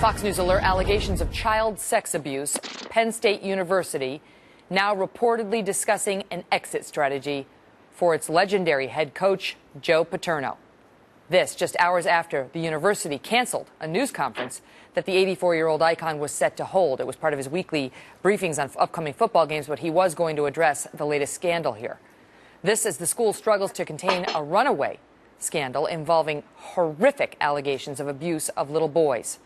Fox News alert: allegations of child sex abuse. Penn State University now reportedly discussing an exit strategy for its legendary head coach, Joe Paterno. This just hours after the university canceled a news conference that the 84-year-old icon was set to hold. It was part of his weekly briefings on upcoming football games, but he was going to address the latest scandal here. This as the school struggles to contain a runaway scandal involving horrific allegations of abuse of little boys.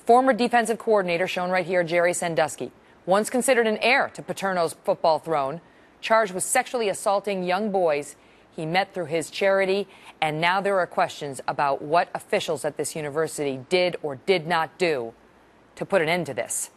Former defensive coordinator, shown right here, Jerry Sandusky, once considered an heir to Paterno's football throne, charged with sexually assaulting young boys he met through his charity, and now there are questions about what officials at this university did or did not do to put an end to this.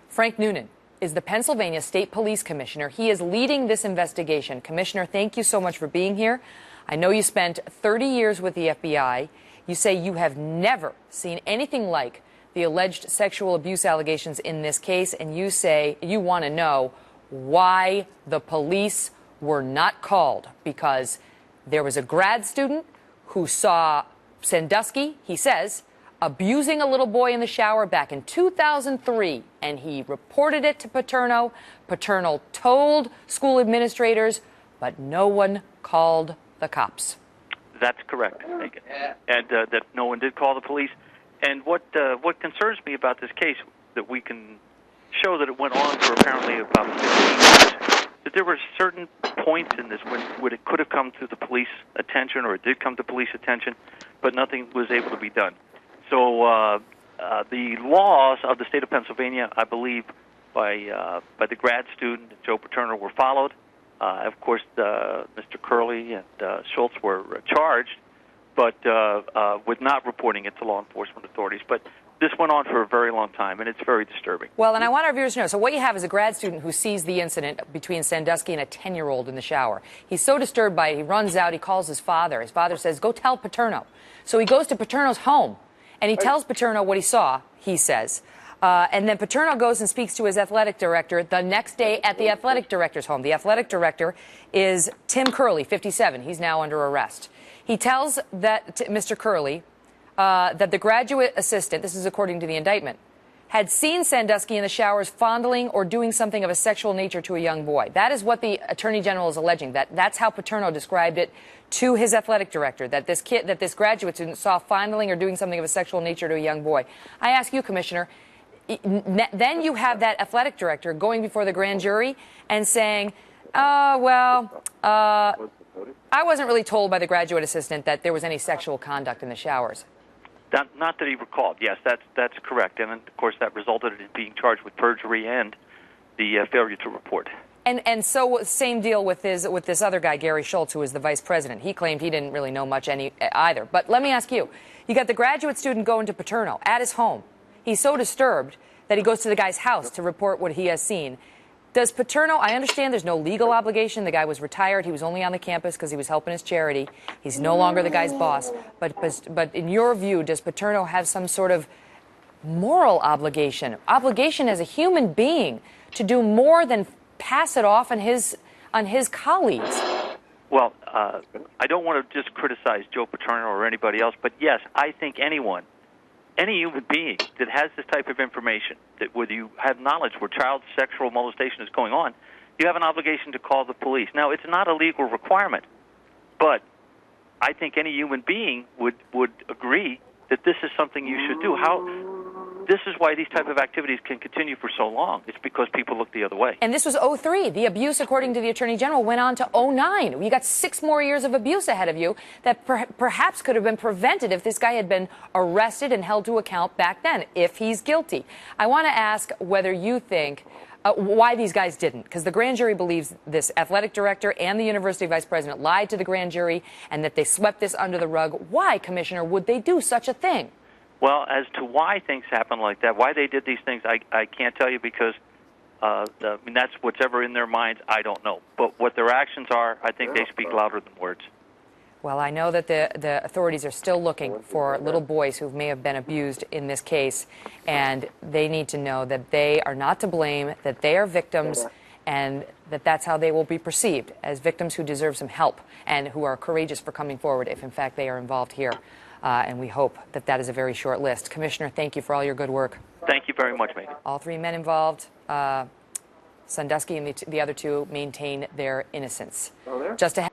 Frank Noonan is the Pennsylvania State Police Commissioner. He is leading this investigation. Commissioner, thank you so much for being here. I know you spent 30 years with the FBI. You say you have never seen anything like the alleged sexual abuse allegations in this case, and you say you want to know why the police were not called, because there was a grad student who saw Sandusky, he says, abusing a little boy in the shower back in 2003, and he reported it to Paterno. Paterno told school administrators, but no one called the cops. That's correct, Megan. And that no one did call the police. And what concerns me about this case, that we can show that it went on for apparently about 15 years, that there were certain points in this when it could have come to the police attention, or it did come to police attention, but nothing was able to be done. So the laws of the state of Pennsylvania, I believe, by the grad student, Joe Paterno, were followed. Of course, Mr. Curley and Schultz were charged, but with not reporting it to law enforcement authorities. But this went on for a very long time, and it's very disturbing. Well, and I want our viewers to know, so what you have is a grad student who sees the incident between Sandusky and a 10-year-old in the shower. He's so disturbed by it, he runs out, he calls his father. His father says, go tell Paterno. So he goes to Paterno's home, and he tells Paterno what he saw, he says. And then Paterno goes and speaks to his athletic director the next day at the athletic director's home. The athletic director is Tim Curley, 57. He's now under arrest. He tells Mr. Curley that the graduate assistant, this is according to the indictment, had seen Sandusky in the showers fondling or doing something of a sexual nature to a young boy. That is what the Attorney General is alleging. That's how Paterno described it to his athletic director, that this graduate student saw fondling or doing something of a sexual nature to a young boy. I ask you, Commissioner, then you have that athletic director going before the grand jury and saying, I wasn't really told by the graduate assistant that there was any sexual conduct in the showers. Not that he recalled. Yes, that's correct. And, of course, that resulted in being charged with perjury and the failure to report. And so same deal with this other guy, Gary Schultz, who is the vice president. He claimed he didn't really know much either. But let me ask you, you got the graduate student going to Paterno at his home. He's so disturbed that he goes to the guy's house to report what he has seen. Does Paterno, I understand there's no legal obligation. The guy was retired. He was only on the campus because he was helping his charity. He's no longer the guy's boss. But in your view, does Paterno have some sort of moral obligation as a human being to do more than pass it off on his colleagues? Well, I don't want to just criticize Joe Paterno or anybody else, but yes, I think any human being that has this type of information, that whether you have knowledge where child sexual molestation is going on, you have an obligation to call the police. Now, it's not a legal requirement, but I think any human being would agree that this is something you should do. This is why these type of activities can continue for so long. It's because people look the other way. And this was 03. The abuse, according to the Attorney General, went on to 09. You got 6 more years of abuse ahead of you that perhaps could have been prevented if this guy had been arrested and held to account back then, if he's guilty. I want to ask whether you think why these guys didn't, because the grand jury believes this athletic director and the university vice president lied to the grand jury and that they swept this under the rug. Why, Commissioner, would they do such a thing? Well, as to why things happen like that, why they did these things, I can't tell you, because that's what's ever in their minds. I don't know. But what their actions are, I think they speak louder than words. Well, I know that the authorities are still looking for little boys who may have been abused in this case, and they need to know that they are not to blame, that they are victims, and that's how they will be perceived, as victims who deserve some help and who are courageous for coming forward if, in fact, they are involved here. And we hope that that is a very short list. Commissioner, thank you for all your good work. Thank you very much, Megan. All three men involved, Sandusky and the other two, maintain their innocence. Just ahead.